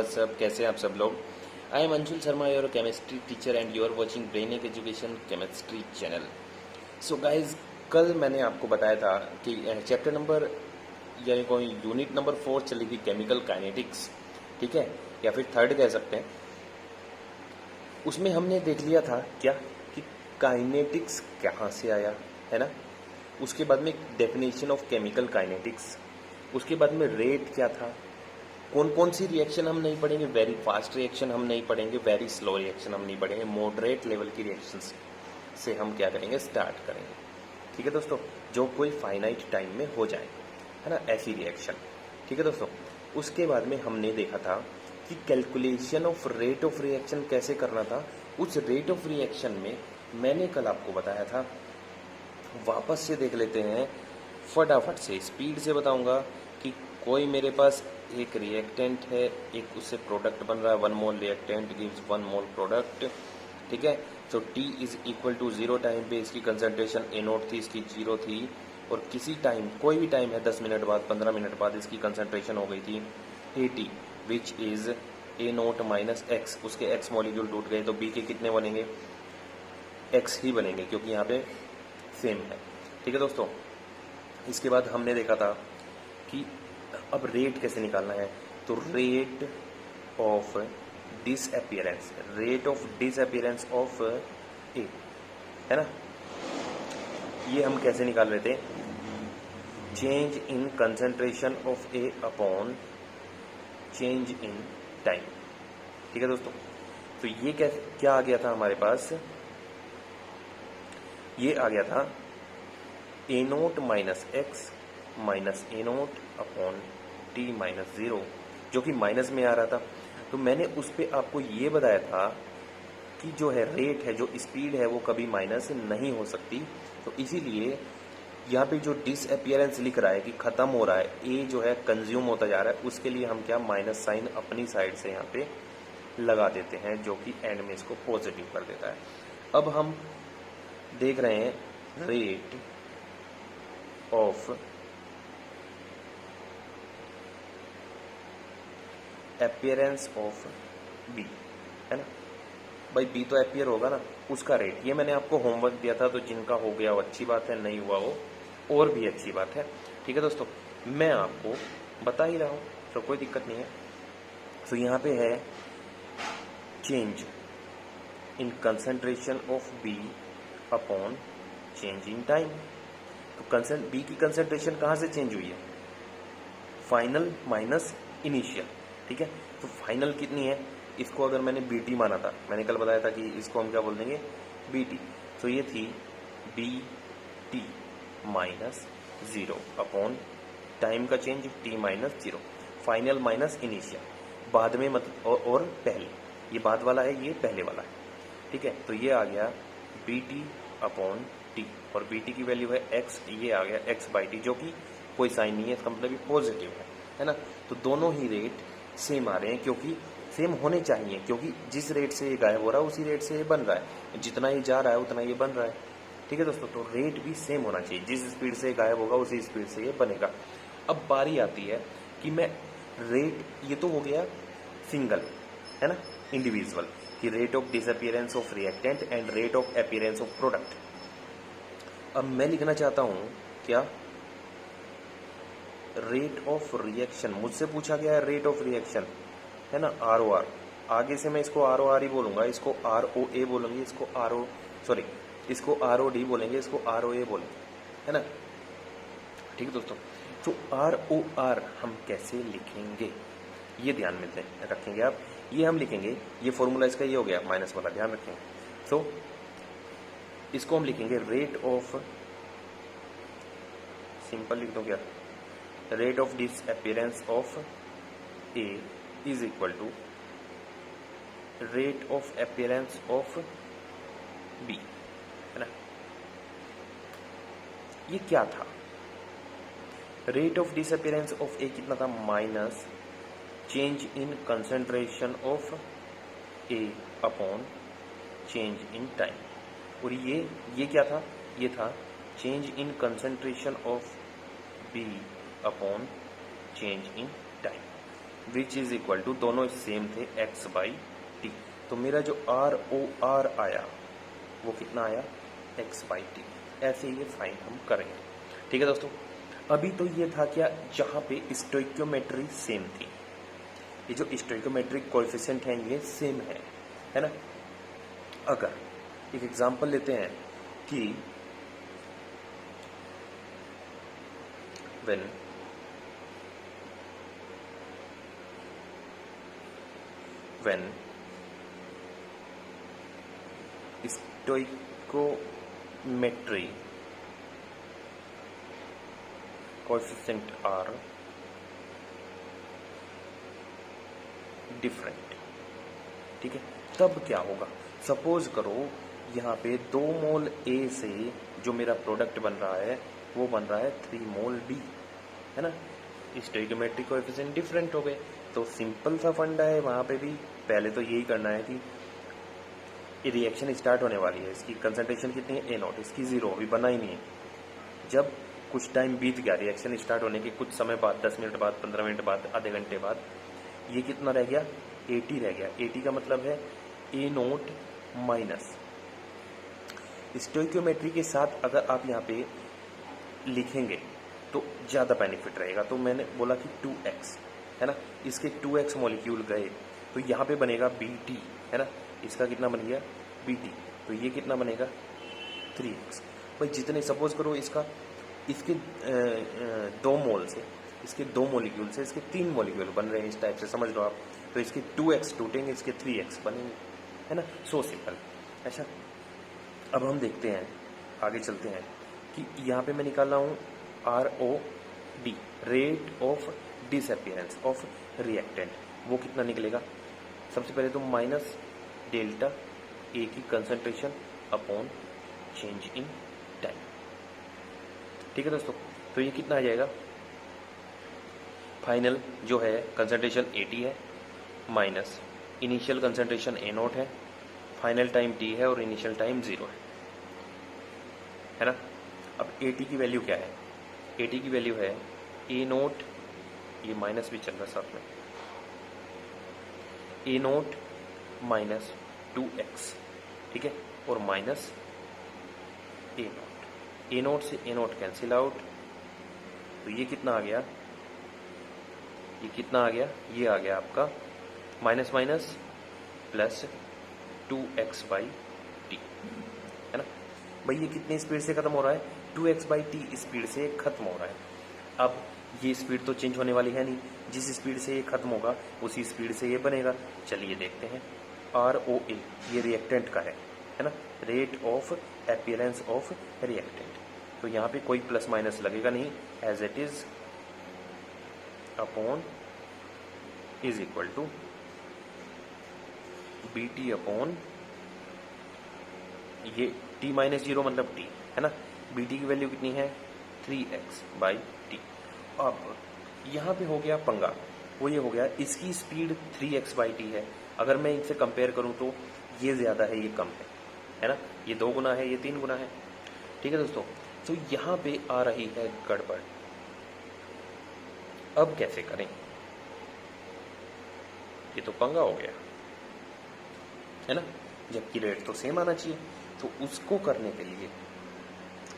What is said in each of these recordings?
सब कैसे हैं आप सब लोग। I am Anshul Sharma, your chemistry teacher and you are watching Brainic education chemistry channel. So guys, कल मैंने आपको बताया था कि चैप्टर नंबर यानी कोई यूनिट नंबर 4 चली थी केमिकल काइनेटिक्स, ठीक है, या फिर थर्ड कह सकते हैं। उसमें हमने देख लिया था क्या कि काइनेटिक्स कहाँ से आया है ना। उसके बाद में डेफिनेशन ऑफ केमिकल काइनेटिक्स, उसके बाद में रेट क्या था, कौन कौन सी रिएक्शन हम नहीं पढ़ेंगे, वेरी फास्ट रिएक्शन हम नहीं पढ़ेंगे, वेरी स्लो रिएक्शन हम नहीं पढ़ेंगे, मॉडरेट लेवल की रिएक्शंस से हम क्या करेंगे, स्टार्ट करेंगे। ठीक है दोस्तों, जो कोई फाइनाइट टाइम में हो जाए, है ना, ऐसी रिएक्शन। ठीक है दोस्तों, उसके बाद में हमने देखा था कि calculation of rate of reaction कैसे करना था। उस रेट ऑफ रिएक्शन में मैंने कल आपको बताया था, वापस से देख लेते हैं, फटाफट से स्पीड से बताऊंगा कि कोई मेरे पास एक रिएक्टेंट है, एक उससे प्रोडक्ट बन रहा है, 1 mole reactant gives 1 mole product. ठीक है, तो T is equal to 0 time पे इसकी कंसंट्रेशन A0 थी, इसकी 0 थी, और किसी टाइम, कोई भी टाइम है, 10 मिनट बाद, 15 मिनट बाद इसकी कंसंट्रेशन हो गई थी AT, which is A0 minus x. उसके एक्स मॉलिक्यूल टूट गए तो B के कितने बनेंगे, एक्स ही बनेंगे, क्योंकि यहाँ पे सेम है। ठीक है दोस्तों, इसके बाद हमने देखा था कि अब रेट कैसे निकालना है। तो rate of disappearance, rate of disappearance of A, है ना, ये हम कैसे निकाल रहे थे, change in concentration of A upon change in time. ठीक है दोस्तों, तो ये क्या आ गया था हमारे पास, ये आ गया था A0 minus x minus A0 upon T minus 0, जो कि माइनस में आ रहा था। तो मैंने उस पर आपको ये बताया था कि जो है रेट है, जो स्पीड है, वो कभी माइनस नहीं हो सकती। तो इसीलिए यहाँ पे जो डिसअपीयरेंस लिख रहा है कि खत्म हो रहा है, ए जो है कंज्यूम होता जा रहा है, उसके लिए हम क्या माइनस साइन अपनी साइड से यहाँ पे लगा देते हैं, जो कि एंड में इसको पॉजिटिव कर देता है। अब हम देख रहे हैं rate of appearance of B, है ना भाई, बी तो अपीयर होगा ना, उसका रेट। ये मैंने आपको होमवर्क दिया था, तो जिनका हो गया वो अच्छी बात है, नहीं हुआ वो और भी अच्छी बात है। ठीक है दोस्तों, मैं आपको बता ही रहा हूँ, तो कोई दिक्कत नहीं है। तो यहाँ पे है change in concentration of B upon change in time. तो बी की कंसंट्रेशन कहाँ से चेंज हुई है, फाइनल माइनस इनिशियल। ठीक है, तो फाइनल कितनी है, इसको अगर मैंने BT माना था, मैंने कल बताया था कि इसको हम क्या बोल देंगे, BT। तो ये थी BT माइनस 0 अपॉन टाइम का change T minus 0, final minus initial, बाद में और पहले, ये बाद वाला है, ये पहले वाला है। ठीक है, तो ये आ गया BT अपॉन T, और BT की वैल्यू है x, ये आ गया x बाई टी, जो कि कोई साइन नहीं है, इसका मतलब ये पॉजिटिव है ना। तो दोनों ही रेट सेम आ रहे हैं, क्योंकि सेम होने चाहिए, क्योंकि जिस रेट से ये गायब हो रहा है उसी रेट से ये बन रहा है, जितना ये जा रहा है उतना ये बन रहा है। ठीक है दोस्तों, तो रेट भी सेम होना चाहिए, जिस स्पीड से गायब होगा उसी स्पीड से ये बनेगा। अब बारी आती है कि मैं रेट, ये तो हो गया सिंगल, है ना, इंडिविजुअल, कि rate of disappearance of reactant and rate of appearance of product. अब मैं लिखना चाहता हूं क्या, रेट ऑफ रिएक्शन, मुझसे पूछा गया है रेट ऑफ रिएक्शन, है ना, ROR। आगे से मैं इसको ROR ही बोलूंगा, इसको ROA बोलेंगे, इसको ROD बोलेंगे, इसको ROA बोलेंगे, है ना। ठीक है दोस्तों, तो ROR हम कैसे लिखेंगे, ये ध्यान में रखेंगे आप। ये हम लिखेंगे, ये फॉर्मूला इसका ये हो गया माइनस वाला, ध्यान रखेंगे। तो इसको हम लिखेंगे रेट ऑफ, सिंपल लिख दो क्या, rate of disappearance of A is equal to rate of appearance of B, है ना। ये क्या था, rate of disappearance of A कितना था, minus change in concentration of A upon change in time, और ये क्या था, ये था change in concentration of B upon change in time. Which is equal to, दोनों सेम थे, एक्स बाई टी। तो मेरा जो आर ओ आर आया वो कितना आया, एक्स बाई टी। ऐसे ये फाइन हम करेंगे। ठीक है दोस्तों, अभी तो ये था क्या, जहां पे स्टोइक्योमेट्री सेम थी, ये जो स्टोइक्योमेट्रिक कोएफिशिएंट हैं ये सेम है ना। अगर एक एग्जांपल लेते हैं कि when stoichiometry coefficient are different, ठीक है, तब क्या होगा। सपोज करो यहाँ पे 2 मोल ए से जो मेरा प्रोडक्ट बन रहा है वो बन रहा है 3 मोल बी, है ना। स्टोइकियोमेट्रिक कोएफिशिएंट डिफरेंट हो गए, तो सिंपल सा फंडा है वहां पे भी। पहले तो यही करना है कि ये रिएक्शन स्टार्ट होने वाली है, इसकी कंसंट्रेशन कितनी है, ए नॉट, इसकी 0 अभी बना ही नहीं है। जब कुछ टाइम बीत गया रिएक्शन स्टार्ट होने के कुछ समय बाद, 10 मिनट बाद, 15 मिनट बाद, आधे घंटे बाद, ये कितना रह गया, 80 रह गया। 80 का मतलब है ए नोट माइनस। स्टोइकियोमेट्री के साथ अगर आप यहाँ पे लिखेंगे तो ज़्यादा बेनिफिट रहेगा। तो मैंने बोला कि 2x, है ना, इसके 2x मॉलिक्यूल गए तो यहाँ पे बनेगा bt, है ना, इसका कितना बन गया bt, तो ये कितना बनेगा 3x। भाई जितने, सपोज करो इसके 2 मोल से, इसके 2 मॉलिक्यूल से इसके 3 मॉलिक्यूल बन रहे हैं, इस टाइप से समझ लो आप, तो इसके 2x टूटेंगे, इसके 3x बनेंगे, है ना, सो सिंपल। अच्छा, अब हम देखते हैं, आगे चलते हैं कि यहाँ पे मैं निकाल रहा हूँ ROD, rate of disappearance of reactant, वो कितना निकलेगा। सबसे पहले तो माइनस डेल्टा ए की concentration upon change in time. ठीक है दोस्तों, तो ये कितना आ जाएगा, फाइनल जो है कंसंट्रेशन 80 है, माइनस इनिशियल कंसंट्रेशन ए नोट है, फाइनल टाइम टी है और इनिशियल टाइम 0 है ना। अब 80 की वैल्यू क्या है, 80 की वैल्यू है ए नोट, ये माइनस भी चल रहा है साथ में, ए नोट माइनस 2x, ठीक है, और माइनस ए नोट। ए नोट से ए नोट कैंसिल आउट, तो ये कितना आ गया, ये कितना आ गया, ये आ गया आपका minus minus plus 2x by T, है ना। भाई ये कितनी स्पीड से खत्म हो रहा है, 2x बाई टी स्पीड से खत्म हो रहा है। अब ये स्पीड तो चेंज होने वाली है नहीं, जिस स्पीड से ये खत्म होगा उसी स्पीड से ये बनेगा। चलिए देखते हैं, ROA ये रिएक्टेंट का है ना, rate of appearance of reactant. तो यहाँ पे कोई प्लस माइनस लगेगा नहीं, as it is upon is equal to BT upon ये T माइनस 0 मतलब T, है ना। BT की वैल्यू कितनी है 3x बाई टी। अब यहाँ पे हो गया पंगा, वो ये हो गया, इसकी स्पीड 3x बाई टी है, अगर मैं इनसे कंपेयर करूं तो ये ज्यादा है ये कम है ना, ये 2 गुना है ये 3 गुना है। ठीक है दोस्तों, तो यहाँ पे आ रही है गड़बड़। अब कैसे करें, ये तो पंगा हो गया, है ना, जबकि रेट तो सेम आना चाहिए। तो उसको करने के लिए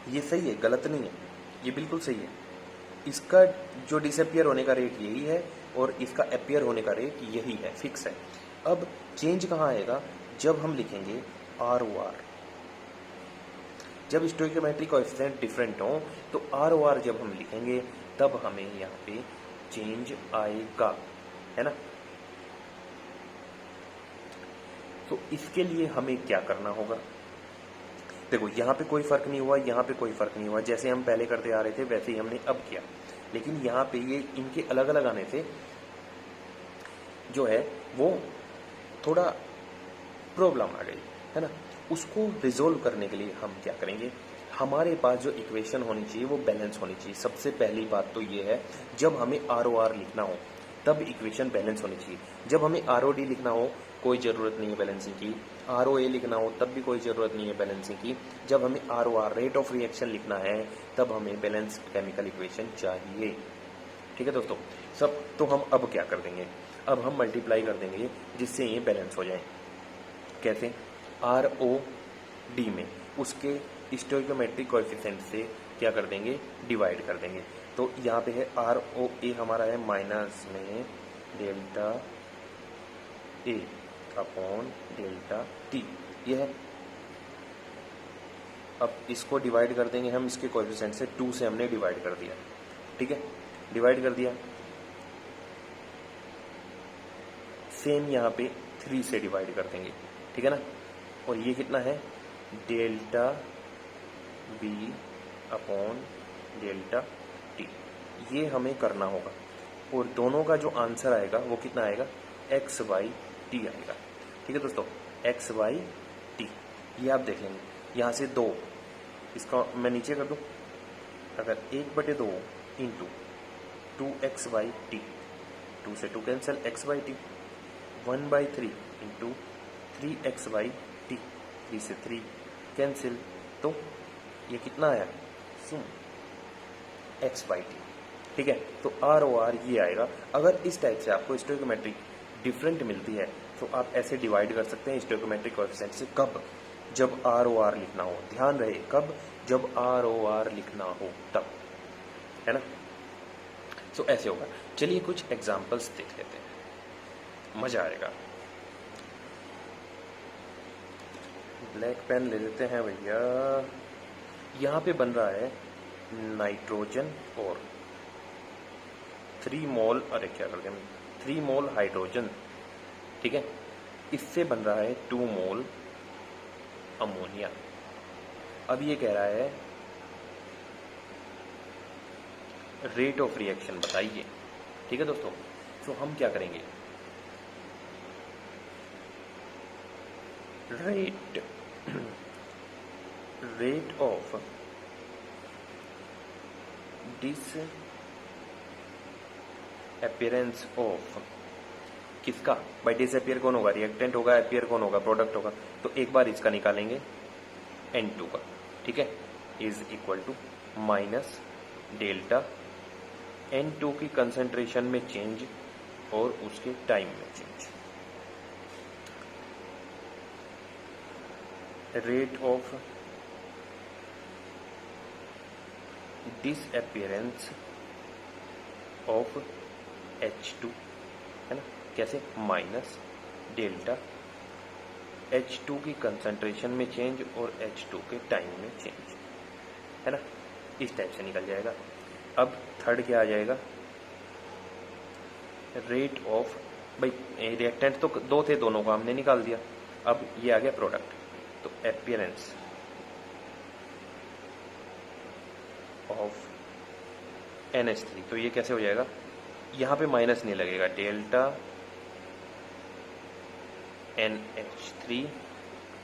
ये सही है, गलत नहीं है, ये बिल्कुल सही है। इसका जो डिसअपियर होने का रेट यही है और इसका अपीयर होने का रेट यही है, फिक्स है। अब चेंज कहाँ आएगा, जब हम लिखेंगे ROR। जब स्टोइकियोमेट्रिक कोएफिशिएंट डिफरेंट हो तो ROR जब हम लिखेंगे तब हमें यहाँ पे चेंज आएगा, है ना। तो इसके लिए हमें क्या करना होगा, देखो यहाँ पे कोई फर्क नहीं हुआ, यहाँ पे कोई फर्क नहीं हुआ, जैसे हम पहले करते आ रहे थे वैसे ही हमने अब किया। लेकिन यहाँ पे ये इनके अलग अलग आने से जो है वो थोड़ा प्रॉब्लम आ गई, है ना। उसको रिजोल्व करने के लिए हम क्या करेंगे, हमारे पास जो इक्वेशन होनी चाहिए वो बैलेंस होनी चाहिए। सबसे पहली बात तो ये है, जब हमें ROR लिखना हो तब इक्वेशन बैलेंस होनी चाहिए। जब हमें ROD लिखना हो कोई ज़रूरत नहीं है बैलेंसिंग की, ROA लिखना हो तब भी कोई ज़रूरत नहीं है बैलेंसिंग की। जब हमें ROR रेट ऑफ रिएक्शन लिखना है तब हमें बैलेंस केमिकल इक्वेशन चाहिए। ठीक है दोस्तों, सब। तो हम अब क्या कर देंगे, अब हम मल्टीप्लाई कर देंगे जिससे ये बैलेंस हो जाए। कैसे, आर ओ डी में उसके स्टोइकोमेट्रिक कोएफिशिएंट से क्या कर देंगे, डिवाइड कर देंगे। तो यहाँ पे है आर ओ ए हमारा है माइनस में delta A upon delta T, ये है। अब इसको डिवाइड कर देंगे हम इसके कोएफिशिएंट से, 2 से हमने डिवाइड कर दिया, ठीक है, डिवाइड कर दिया। सेम यहाँ पे 3 से डिवाइड कर देंगे, ठीक है ना। और ये कितना है, delta B upon delta T, ये हमें करना होगा। और दोनों का जो आंसर आएगा वो कितना आएगा, एक्स बाई टी आएगा, ठीक है दोस्तों, एक्स बाई टी। ये आप देख लेंगे, यहाँ से 2, इसका मैं नीचे कर दूँ, अगर 1/2 इंटू 2x बाई टी, 2 से 2 cancel, x by T, 1/3 into 3x by T, 3 से 3 कैंसिल, तो ये कितना आया, x बाई टी, ठीक है। तो आर ओ आर ये आएगा। अगर इस टाइप से आपको स्टोइकोमेट्रिक डिफरेंट मिलती है तो आप ऐसे डिवाइड कर सकते हैं स्टोइकोमेट्रिक कोएफिशिएंट से। कब, जब आर ओ आर लिखना हो, ध्यान रहे, कब, जब आर ओ आर लिखना हो तब, है ना। तो ऐसे होगा। चलिए कुछ एग्जांपल्स देख लेते हैं, मजा आएगा। ब्लैक पेन ले लेते हैं भैया। यहाँ पे बन रहा है नाइट्रोजन और 3 मोल, अरे क्या करते हैं, 3 मोल हाइड्रोजन, ठीक है। इससे बन रहा है 2 मोल अमोनिया। अब ये कह रहा है रेट ऑफ रिएक्शन बताइए, ठीक है दोस्तों। तो हम क्या करेंगे, rate of disappearance of, किसका, बाई डिस अपीयर कौन होगा, रिएक्टेंट होगा, अपीयर कौन होगा, प्रोडक्ट होगा। तो एक बार इसका निकालेंगे N2 का, ठीक है, is equal to minus delta N2 की कंसंट्रेशन में चेंज और उसके टाइम में change, rate of disappearance of H2, है ना, कैसे, माइनस डेल्टा H2 की कंसंट्रेशन में चेंज और H2 के टाइम में चेंज, है ना, इस टाइप से निकल जाएगा। अब थर्ड क्या आ जाएगा, रेट ऑफ, भाई रिएक्टेंट तो 2 थे, दोनों को हमने निकाल दिया। अब ये आ गया प्रोडक्ट, तो अपीयरेंस ऑफ NH3, तो ये कैसे हो जाएगा, यहाँ पे माइनस नहीं लगेगा, delta NH3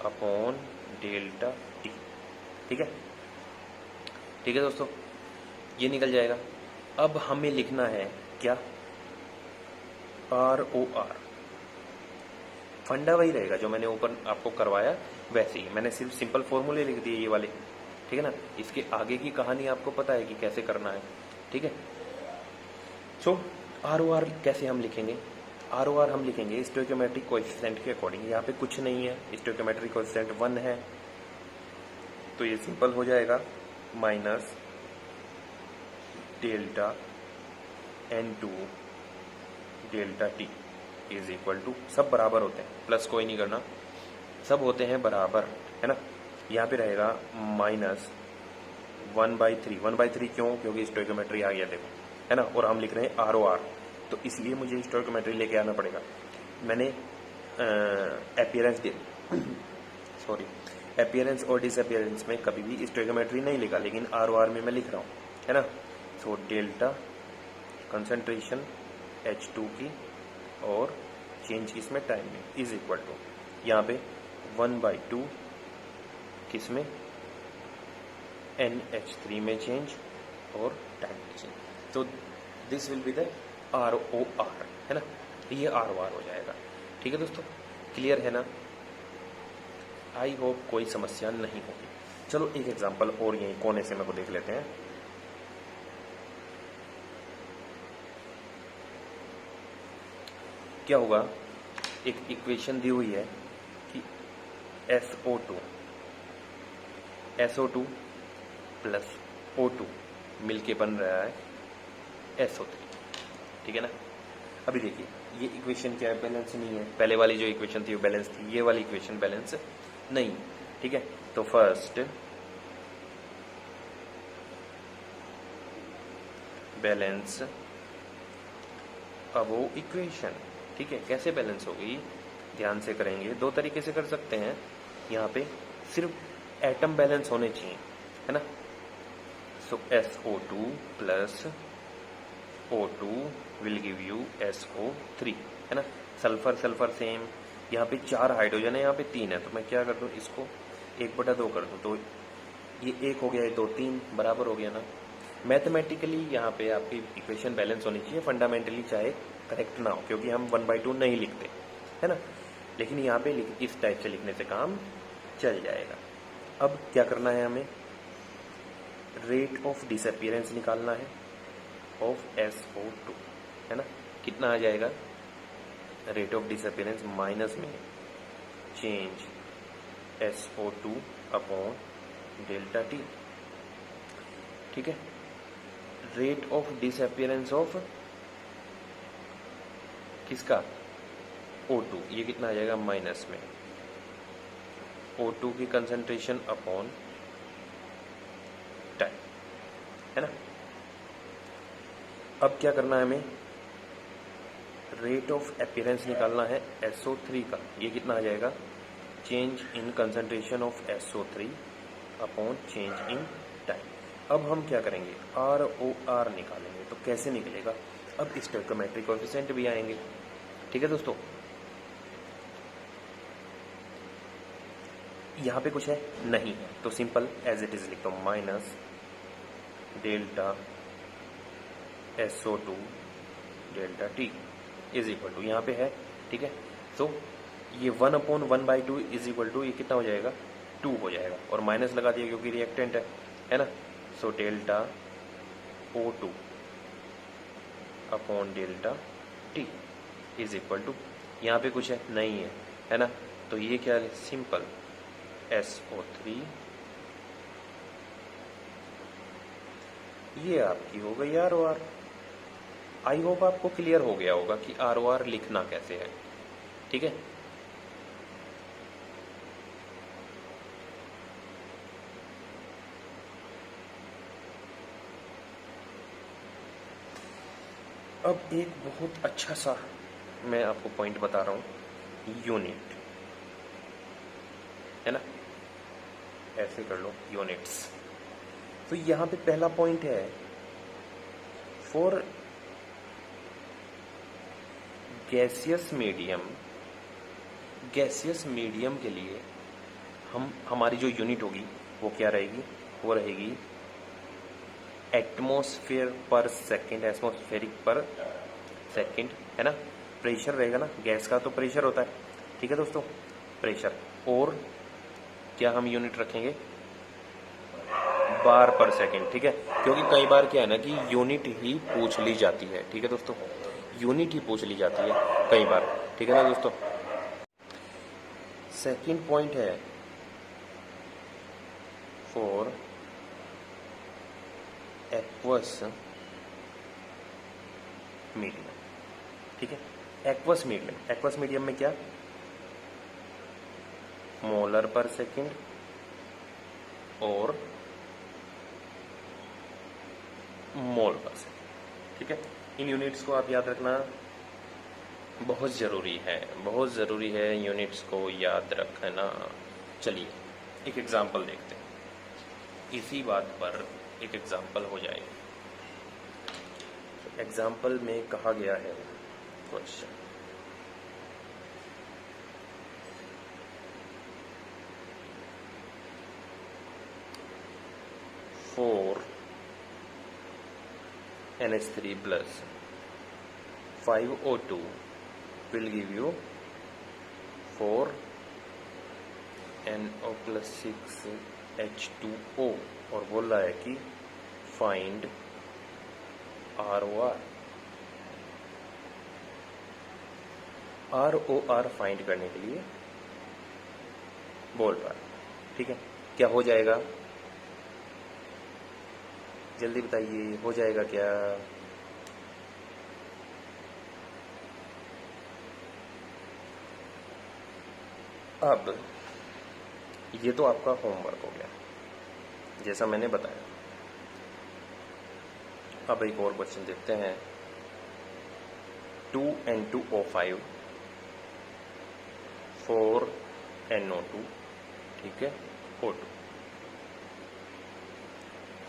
upon delta T, ठीक है, ठीक है दोस्तों, ये निकल जाएगा। अब हमें लिखना है क्या, ROR। फंडा वही रहेगा जो मैंने ऊपर आपको करवाया, वैसे ही मैंने सिर्फ सिंपल फॉर्मूले लिख दिए ये वाले, ठीक है ना। इसके आगे की कहानी आपको पता है कि कैसे करना है, ठीक है। सो ROR कैसे हम लिखेंगे, ROR हम लिखेंगे स्टोइकोमेट्रिक कोएफिशिएंट के अकॉर्डिंग। यहाँ पे कुछ नहीं है, स्टोइकोमेट्रिक कोएफिशिएंट 1 है, तो ये सिंपल हो जाएगा, minus delta N2 delta T is equal to, सब बराबर होते हैं, प्लस कोई नहीं करना, सब होते हैं बराबर, है ना। यहाँ पे रहेगा माइनस 1/3, 1/3 क्यों, क्योंकि स्टोइकोमेट्री आ गया देखो, है ना। और हम लिख रहे हैं ROR, तो इसलिए मुझे स्टोइकोमेट्री लेके आना पड़ेगा। मैंने अपीयरेंस सॉरी अपीयरेंस और डिसअपीयरेंस में कभी भी स्टोइकोमेट्री नहीं लिखा, लेकिन ROR में मैं लिख रहा हूँ, है ना। सो डेल्टा कंसंट्रेशन H2 की और चेंज किसमें, टाइम में, इज इक्वल टू यहाँ पे 1/2 किसमें, NH3 में चेंज और टाइम में चेंज। तो this will be the ROR, है ना, ये ROR हो जाएगा, ठीक है दोस्तों, क्लियर है ना। आई होप कोई समस्या नहीं होगी। चलो एक एग्जांपल और यहीं कोने से मेरे को देख लेते हैं। क्या होगा, एक इक्वेशन दी हुई है कि SO2 प्लस O2 मिलके बन रहा है SO3, ठीक है ना। अभी देखिए ये इक्वेशन क्या है, बैलेंस नहीं है। पहले वाली जो इक्वेशन थी वो बैलेंस थी, ये वाली इक्वेशन बैलेंस नहीं, ठीक है। तो फर्स्ट बैलेंस अबोव इक्वेशन, ठीक है। कैसे बैलेंस होगी, ध्यान से करेंगे, दो तरीके से कर सकते हैं। यहाँ पे सिर्फ एटम बैलेंस होने चाहिए, है ना। सो SO2 plus O2 will give you SO3, है ना। सल्फर सल्फर सेम, यहाँ पे 4 हाइड्रोजन है, यहाँ पे 3 है, तो मैं क्या कर दूँ, इसको 1/2 कर दूँ, तो ये 1 हो गया, ये 2 3 बराबर हो गया ना। मैथमेटिकली यहाँ पे आपकी इक्वेशन बैलेंस होनी चाहिए, फंडामेंटली चाहे करेक्ट ना हो, क्योंकि हम 1/2 नहीं लिखते, है ना। लेकिन यहाँ पे इस टाइप से लिखने से काम चल जाएगा। अब क्या करना है, हमें रेट ऑफ डिसअपियरेंस निकालना है ऑफ SO2, है ना। कितना आ जाएगा, रेट ऑफ डिसअपियरेंस माइनस में change SO2 upon delta T, ठीक है। रेट ऑफ डिसअपियरेंस ऑफ किसका, O2, ये कितना आ जाएगा माइनस में O2 की कंसंट्रेशन अपॉन टाइम, है ना। अब क्या करना है, हमें रेट ऑफ अपीयरेंस निकालना है SO3 का, ये कितना आ जाएगा, change in concentration of SO3 upon change in time. अब हम क्या करेंगे, ROR निकालेंगे। तो कैसे निकलेगा, अब स्टोइकोमेट्रिक कोएफिशिएंट भी आएंगे, ठीक है दोस्तों। यहाँ पे कुछ है नहीं है, तो सिंपल एज इट इज लिखता हूँ, minus delta SO2 delta T is equal to, यहाँ पे है, ठीक है। तो ये 1/1/2 इज इक्वल टू, ये कितना हो जाएगा, 2 हो जाएगा, और माइनस लगा दिया क्योंकि रिएक्टेंट है ना। So delta O2 upon delta T is equal to, यहाँ पे कुछ है नहीं है ना। तो ये क्या है, सिंपल SO3, ये आपकी हो गई ROR। आई होप आपको क्लियर हो गया होगा कि ROR लिखना कैसे है, ठीक है। अब एक बहुत अच्छा सा मैं आपको पॉइंट बता रहा हूं, यूनिट, है ना, ऐसे कर लो यूनिट्स। तो यहां पे पहला पॉइंट है, फॉर गैसियस मीडियम के लिए हमारी जो यूनिट होगी वो क्या रहेगी, वो रहेगी एटमॉस्फेयर पर सेकंड, एटमॉस्फेरिक पर सेकंड, है ना। प्रेशर रहेगा ना, गैस का तो प्रेशर होता है, ठीक है दोस्तों, प्रेशर। और क्या हम यूनिट रखेंगे, बार पर सेकंड, ठीक है। क्योंकि कई बार क्या है ना कि यूनिट ही पूछ ली जाती है, ठीक है दोस्तों, यूनिट ही पूछ ली जाती है कई बार, ठीक है ना दोस्तों। सेकंड पॉइंट है फॉर एक्वस मीडियम, ठीक है। एक्वस मीडियम में क्या, मोलर पर सेकंड और मोल पर सेकंड, ठीक है। इन यूनिट्स को आप याद रखना बहुत ज़रूरी है यूनिट्स को याद रखना। चलिए एक एग्जांपल देखते हैं, इसी बात पर एक एग्जांपल हो जाएगा। एग्जांपल में कहा गया है question, four NH3 plus 5O2 will give you 4 NO plus 6 H2O, और बोल रहा है कि फाइंड ROR। ROR फाइंड करने के लिए बोल रहा है, ठीक है। क्या हो जाएगा, जल्दी बताइए, हो जाएगा क्या? अब ये तो आपका होमवर्क हो गया जैसा मैंने बताया। अब एक और क्वेश्चन देखते हैं। 2N2O5 4NO2, ठीक है, O2।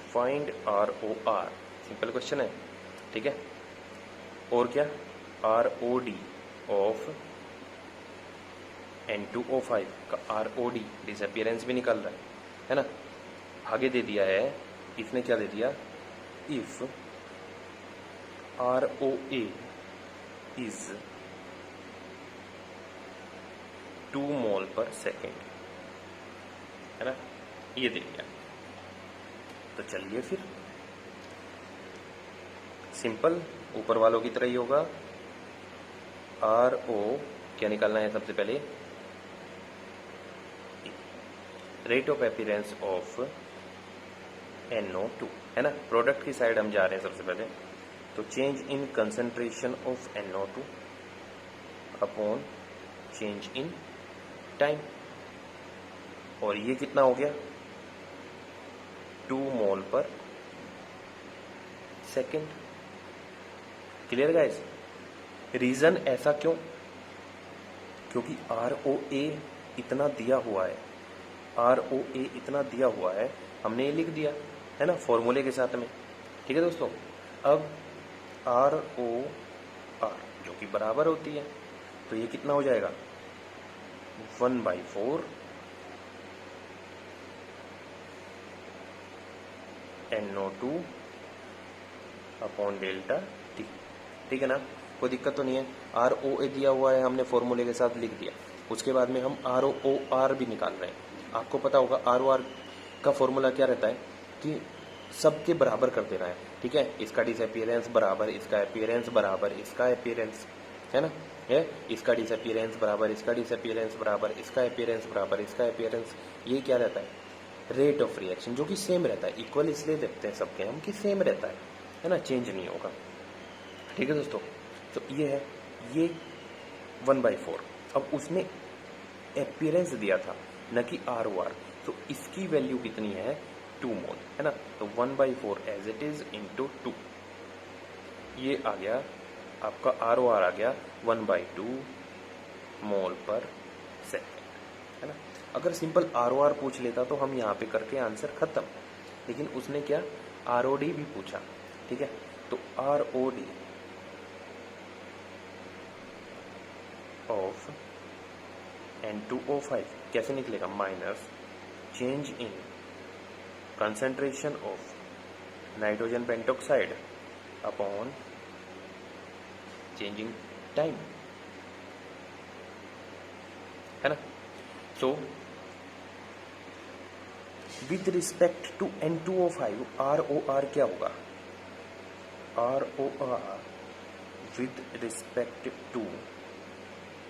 Find ROR, simple question है, ठीक है। और क्या, ROD ऑफ N2O5 का ROD डिसअपियरेंस भी निकल रहा है ना। आगे दे दिया है, इसने क्या दे दिया, इफ ROA इज 2 मोल पर सेकेंड, है ना, ये दे दिया। तो चलिए फिर सिंपल ऊपर वालों की तरह ही होगा। RO क्या निकालना है सबसे पहले, rate of appearance of NO2, है ना। प्रोडक्ट की साइड हम जा रहे हैं सबसे पहले, तो change in concentration of NO2 upon change in time, और ये कितना हो गया, 2 मोल पर सेकेंड। Clear guys? रीजन ऐसा क्यों, क्योंकि ROA इतना दिया हुआ है, ROA इतना दिया हुआ है, हमने ये लिख दिया है ना फॉर्मूले के साथ में, ठीक है दोस्तों। अब ROR जो कि बराबर होती है, तो ये कितना हो जाएगा, 1/4 NO2 अपॉन डेल्टा T, ठीक है ना। कोई दिक्कत तो नहीं है। ROA दिया हुआ है, हमने फॉर्मूले के साथ लिख दिया। उसके बाद में हम ROR भी निकाल रहे हैं। आपको पता होगा ROR का फॉर्मूला क्या रहता है कि सबके बराबर कर देना है, ठीक है। इसका डिसअपियरेंस बराबर, इसका अपीयरेंस बराबर, इसका अपीयरेंस, है ना, है, इसका डिसअपियरेंस बराबर, इसका डिसअपियरेंस बराबर, इसका अपीयरेंस बराबर, इसका अपीयरेंस। ये क्या रहता है, रेट ऑफ रिएक्शन, जो कि सेम रहता है। इक्वल इसलिए देखते हैं सबके हम कि सेम रहता है ना, चेंज नहीं होगा, ठीक है दोस्तों। तो ये है, ये 1/4। अब उसने अपीयरेंस दिया था न कि ROR, तो इसकी वैल्यू कितनी है, 2 मोल, है ना। तो 1/4 एज इट इज इंटू 2, ये आ गया आपका ROR आ गया 1/2 मोल पर सेकेंड, है ना। अगर सिंपल ROR पूछ लेता तो हम यहाँ पे करके आंसर खत्म, लेकिन उसने क्या, ROD भी पूछा, ठीक है। तो ROD ऑफ N2O5 कैसे निकलेगा, minus change in concentration of nitrogen pentoxide upon changing time, है ना। So with respect to N2O5 ROR क्या होगा, ROR with respect to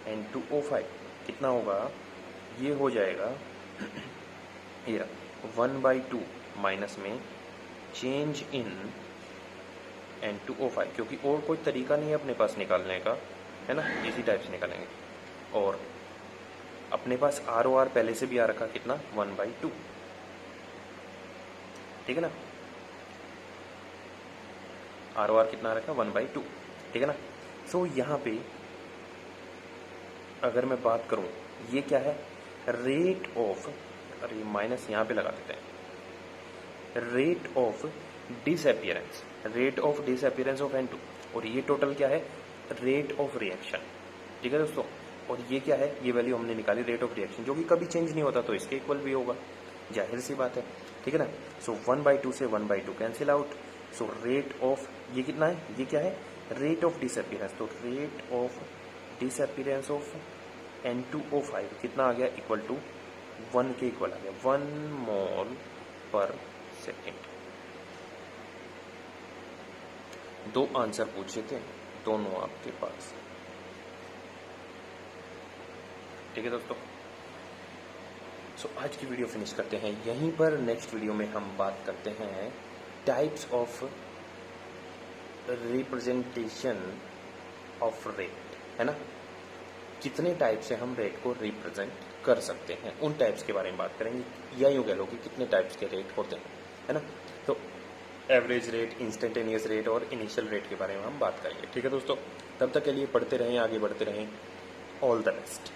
N2O5 कितना होगा, ये हो जाएगा ये 1/2 माइनस में चेंज इन N2O5, क्योंकि और कोई तरीका नहीं है अपने पास निकालने का, है ना, इसी टाइप से निकालेंगे। और अपने पास ROR पहले से भी आ रखा, कितना, 1/2, ठीक है ना। ROR कितना आ रखा, 1/2, ठीक है ना। सो यहाँ पे अगर मैं बात करूं, ये क्या है, रेट ऑफ, अरे माइनस यहाँ पे लगा देते हैं, rate of disappearance, rate of disappearance of N2, और ये टोटल क्या है, रेट ऑफ रिएक्शन, ठीक है दोस्तों। और ये क्या है, ये वैल्यू हमने निकाली रेट ऑफ रिएक्शन, जो कि कभी चेंज नहीं होता, तो इसके इक्वल भी होगा, जाहिर सी बात है, ठीक है ना। सो 1/2 से 1/2 cancel out. So rate of, ये कितना है, ये क्या है, रेट ऑफ डिसअपियरेंस, तो rate of disappearance of N2O5 कितना आ गया, इक्वल टू 1 के इक्वल आ गया, 1 मोल पर सेकेंड। दो आंसर पूछे थे, दोनों आपके पास, ठीक है दोस्तों। सो आज की वीडियो फिनिश करते हैं यहीं पर। नेक्स्ट वीडियो में हम बात करते हैं types of representation of rate, है ना। कितने टाइप से हम रेट को रिप्रेजेंट कर सकते हैं, उन टाइप्स के बारे में बात करेंगे, या यूँ कह लो कि कितने टाइप्स के रेट होते हैं, है ना। तो एवरेज रेट, इंस्टेंटेनियस रेट और इनिशियल रेट के बारे में हम बात करेंगे। ठीक है दोस्तों, तब तक के लिए पढ़ते रहें, आगे बढ़ते रहें। All the best.